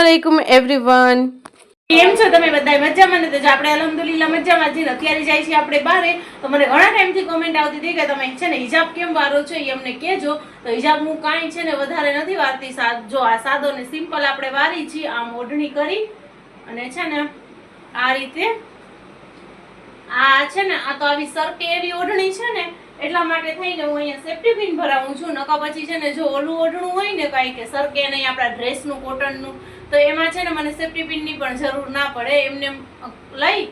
अस्सलामुअलैकुम एवरीवन। કેમ છો તમે બધા મજામાં ને? તો આપણે અલ્હમ્દુલિલ્લાહ મજામાં છીએ. અત્યારે જાય છે આપણે બહાર. તો મને ઘણા ટાઈમથી કોમેન્ટ આવતી હતી કે તમે છે ને હિજાબ કેમ વારો છો એ અમને કહેજો. તો હિજાબ હું કાંઈ છે ને વધારે નથી વારતી. જો આ સાદો ને સિમ્પલ આપણે વારી છીએ. આમ ઓઢણી કરી અને છે ને આ રીતે આ છે ને આ તો આવી સરકે એવી ઓઢણી છે ને એટલા માટે થઈને હું અહીંયા સેફ્ટી પિન ભરાવું છું. નકા પછી છે ને જો ઓલું ઓઢણું હોય ને કાંઈ કે સરકે નહીં આપણા ડ્રેસનું કોટનનું, તો એમાં છે ને મને સેફ્ટી પિનની પણ જરૂર ના પડે. એમને લઈ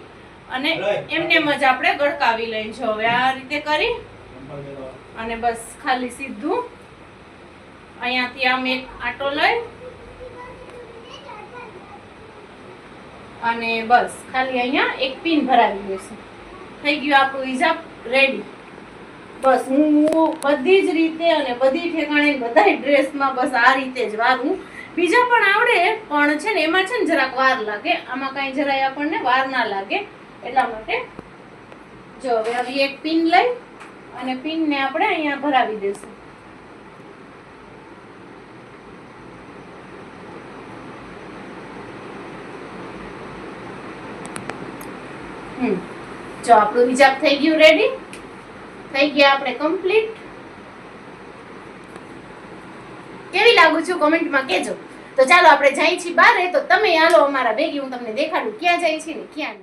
અને એમનેમ જ આપણે ગળકાવી લઈ. જો હવે આ રીતે કરી અને બસ ખાલી સીધું અહીંયાથી આમ એક આટો લઈ અને બસ ખાલી અહીંયા એક પિન ભરાવી દઈશું. થઈ ગયું આપણું હિજાબ રેડી. બસ હું બધી જ રીતે અને બધી ઠેકાણે બધા ડ્રેસમાં બસ આ રીતે જ વારું. બીજા પણ આવડે પણ છે ને એમાં છે ને જરાક વાર લાગે. આમાં કાંઈ જરાય આપણને વાર ના લાગે એટલા માટે. જો હવે આવી એક પિન લઈ અને પિનને આપણે અહીંયા ભરાવી દઈશું. જો આપણું હિજાબ થઈ ગયું રેડી. થઈ ગયા આપણે કમ્પ્લીટ. કેવી લાગુ છું કોમેન્ટમાં કહેજો. તો ચાલો આપણે જઈએ છીએ બહાર. તો તમે હાલો અમારા ભેગી, હું તમને દેખાડું ક્યાં જાય છે ને ક્યાં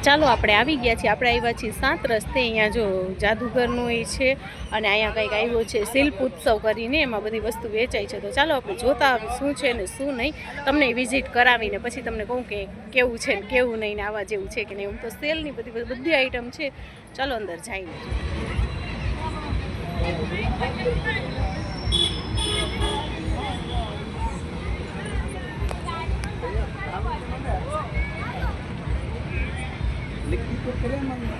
ચાલો આપણે આવી ગયા છીએ. આપણે આવ્યા છીએ 7 રસ્તે. અહીંયા જો જાદુગરનું એ છે અને અહીંયા કંઈક આવ્યો છે શિલ્પ ઉત્સવ કરીને, એમાં બધી વસ્તુ વેચાય છે. તો ચાલો આપણે જોતા આવે શું છે ને શું નહીં. તમને વિઝિટ કરાવીને પછી તમને કહું કે કેવું છે ને કેવું નહીં ને આવા જેવું છે કે નહીં. હું તો સેલની બધી આઈટમ છે. ચાલો અંદર જઈને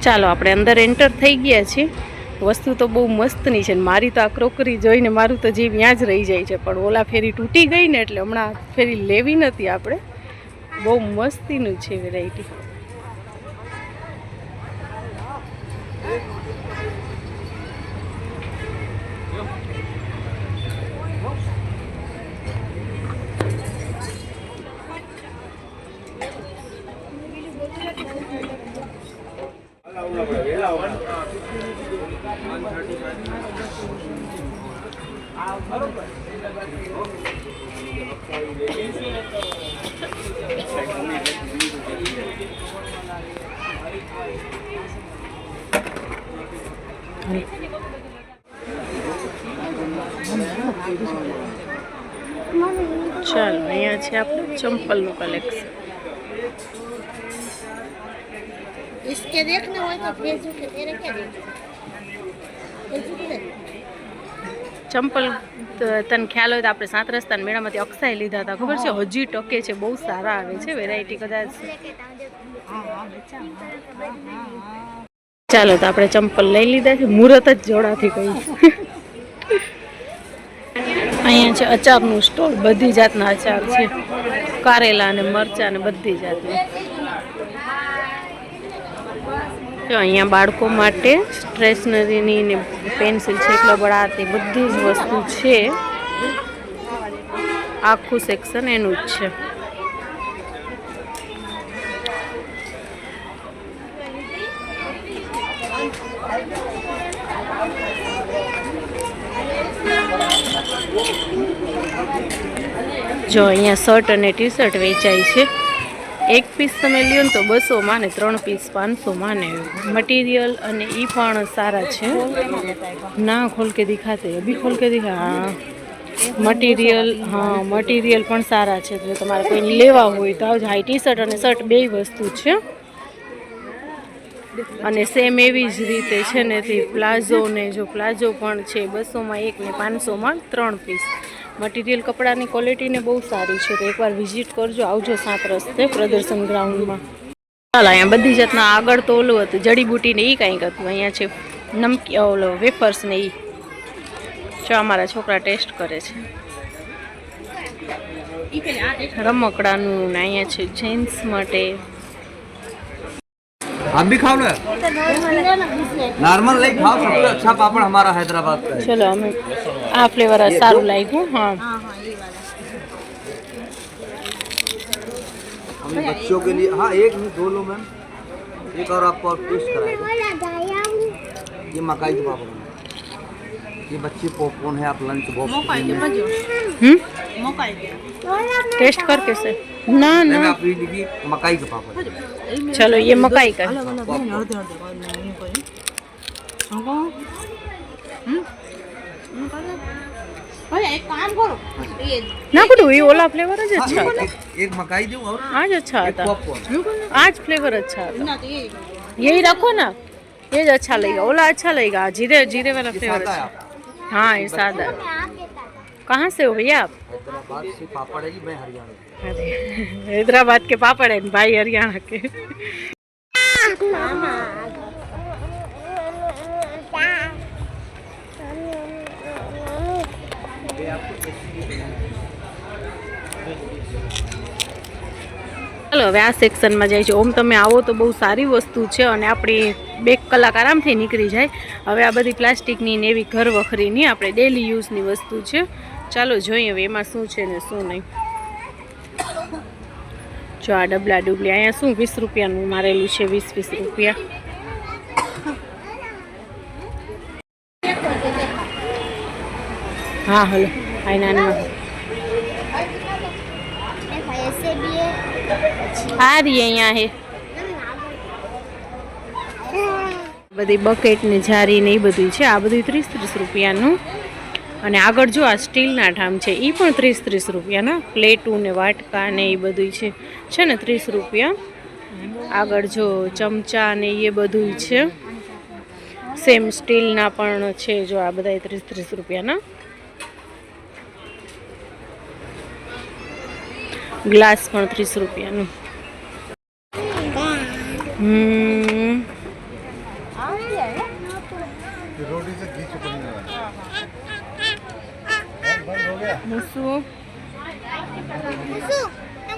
ચાલો આપણે અંદર એન્ટર થઈ ગયા છીએ. વસ્તુ તો બહુ મસ્તની છે. મારી તો આ ક્રોકરી જોઈને મારું તો જીવ ત્યાં જ રહી જાય છે. પણ ઓલા ફેરી તૂટી ગઈ ને એટલે હમણાં ફેરી લેવી નથી આપણે. બહુ મસ્તીનું છે વેરાયટી. ચાલો અહીંયા છે આપણે ચંપલનું કલેક્શન. इसके देखना हो तो फेसबुक पे तेरे क्या देख ચંપલ તને ખ્યાલ હોય તો આપણે 7 રસ્તાના મેળામાંથી અક્ષાય લીધા હતા. ખબર છે? હજી ટકે છે. બહુ સારા આવે છે વેરાયટી કદાચ. ચાલો તો આપણે ચંપલ લઈ લીધા છે. મુહૂર્ત જ જોડાથી કહ્યું. અહીંયા છે અચારનું સ્ટોલ. બધી જાતના અચાર છે. કારેલા અને મરચાં ને બધી જાતના. જો અહીંયા બાળકો માટે સ્ટેશનરીની ને પેન્સિલ છે, રબડા, તે બધી જ વસ્તુ છે. આખું સેક્શન એનું જ છે. જો અહીંયા શર્ટ અને ટી શર્ટ વેચાય છે. એક પીસ તમે લ્યો ને તો 200 ને 3 પીસ 500 ને. મટીરિयल અને એ પણ સારા છે. ના ખોલ કે દિખાતે, અભી ખોલ કે દિખા. હા મટીરિयल, હા મટીરિयल પણ સારા છે. જો તમારે કોઈ લેવા હોય તો આવજો. હાઈ ટી શર્ટ અને શર્ટ બે વસ્તુ છે. અને સેમ એવી જ રીતે છે ને તે પ્લાઝો ને, જો પ્લાઝો પણ છે 200 માં 1 ને 500 માં 3 પીસ. મટીરિयल કપડાની ક્વોલિટીને બહુ સારી છે. તો એકવાર વિઝિટ કરજો. આવજો 7 રસ્તે પ્રદર્શન ગ્રાઉન્ડમાં. ચાલો અહીંયા બધી જાતના આગળ તો ઓલું હતું જડીબુટી ને એ કંઈક હતું. અહીંયા છે નમકી ઓલો વેફર્સ ને એ. જો અમારા છોકરા ટેસ્ટ કરે છે. ઈ પેલે આ ટેસ્ટ રમકડાનું ને અહીંયા છે જેન્ટ્સ માટે. आप भी खाओ ना नॉर्मल नहीं खाओ सबसे अच्छा पापड़ हमारा हैदराबाद का है ચલો અમે આ ફ્લેવર સારું લાગ્યું. હા હા હા એ વાળા हम बच्चों के लिए हाँ एक नहीं दो लो मैम एक और आपको और टेस्ट कराएंगे ये मकाई के पापड़ हैं। ये बच्चे पॉपकॉर्न है आप लंच बॉक्स મોકાઈ કે મજો હમ મોકાઈ કે टेस्ट कर कैसे ना मैं ना आप ये लिखिए मकाई के पापड़ चलो ये मकाई का है. ભાઈ એક કામ કરો એ ना कुछ ये ओला फ्लेवर જ हाँ, अच्छा था. एक मकाई दूँ और आज अच्छा एक था. पॉपकॉर्न आज फ्लेवर अच्छा था. ના તો એ यही रखो ना ये जो अच्छा लगेगा. ओला अच्छा लगेगा. जीरे जीरे वाला ये फ्लेवर सादा है अच्छा. आप हाँ ये सादा है. कहाँ से हो भैया आप? हैदराबाद से पापड़ है जी मैं हरियाणा से। अरे हैदराबाद के पापड़ है भाई हरियाणा के. ચાલો હવે આ સેક્શનમાં જાય છે. ઓમ તમે આવો તો બહુ સારી વસ્તુ છે અને આપણી 2 કલાક આરામથી નીકળી જાય. હવે આ બધી પ્લાસ્ટિકની ને એવી ઘર વખરીની આપણે ડેલી યુઝની વસ્તુ છે. ચાલો જોઈએ હવે એમાં શું છે ને શું નહીં. જો આ ડબલા ડુબલી અહીંયા શું 20 રૂપિયાનું મારેલું છે. 20 રૂપિયા. हाँ हेलो आई नानी ऐसे भी है आ रही है यहाँ है બધી બકેટ ને જારી ને એ બધું છે. આ બધું 30 રૂપિયાનું. અને આગળ જો આ સ્ટીલના ઠામ છે એ પણ 30 રૂપિયાના. પ્લેટું ને વાટકા ને એ બધું છે ને 30 રૂપિયા. આગળ જો ચમચા ને એ બધું છે સેમ સ્ટીલના પણ છે. જો આ બધા 30 રૂપિયાના. ગ્લાસ પણ 30 રૂપિયાનું. रोटी से घी चुपड़ी મૂસું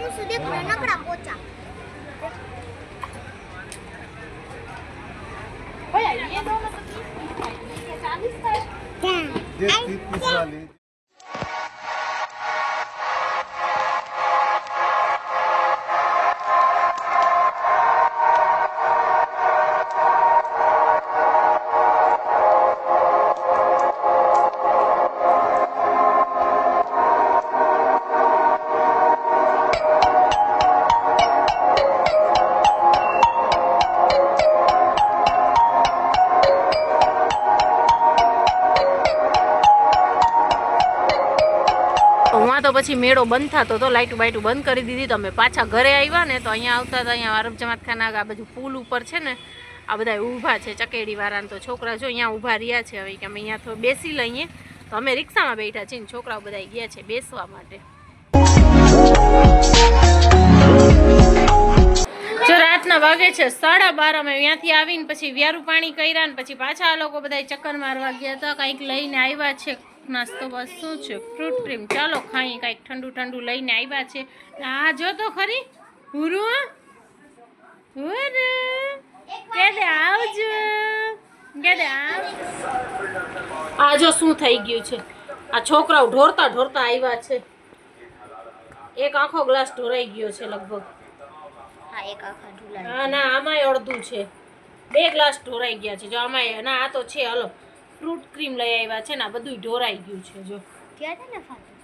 मुझे देख नकड़ा पोचा ભાઈ એ દોનો તો 40 થાય ये 30 वाली હું તો પછી મેળો બંધ થતો તો લાઈટું બાઈટું બંધ કરી દીધી. તો અમે પાછા ઘરે આવ્યા ને તો અહીંયા આવતા હતા. અહીંયા આરબ જમાતખાના આ બાજુ પુલ ઉપર છે ને આ બધા ઊભા છે ચકેડી વાળા. તો છોકરા જો અહીંયા ઊભા રહ્યા છે. હવે કે અમે અહીંયા થોડું બેસી લઈએ તો અમે રિક્ષામાં બેઠા છીએ ને છોકરાઓ બધા ગયા છે બેસવા માટે. જો રાતના વાગે છે 12:30. અમે ત્યાંથી આવીને પછી વ્યારું પાણી કર્યા ને પછી પાછા આ લોકો બધા ચક્કર મારવા ગયા હતા. કંઈક લઈને આવ્યા છે નાસ્તો. બસ શું છે ફ્રૂટ ક્રીમ. ચાલો ખાઈએ. કંઈક ઠંડુ ઠંડુ લઈને આવ્યા છે. આ જો તો ખરી હુરુ હુરુ કે દે આવજો કે દે આવ. આ જો શું થઈ ગયું છે. આ છોકરાઓ ઢોરતા ઢોરતા આવ્યા છે. એક આખો ગ્લાસ ઢોરાઈ ગયો છે લગભગ. हाँ एक आखा ढूला હા ના આમાંય અડધું છે. 2 ગ્લાસ ઢોરાઈ ગયા છે. જો આમાંય ના આ તો છે. હલો ફ્રૂટ ક્રીમ લઈ આવ્યા છે ને આ બધું ઢોરાઈ ગયું છે. જો क्या था ना फादर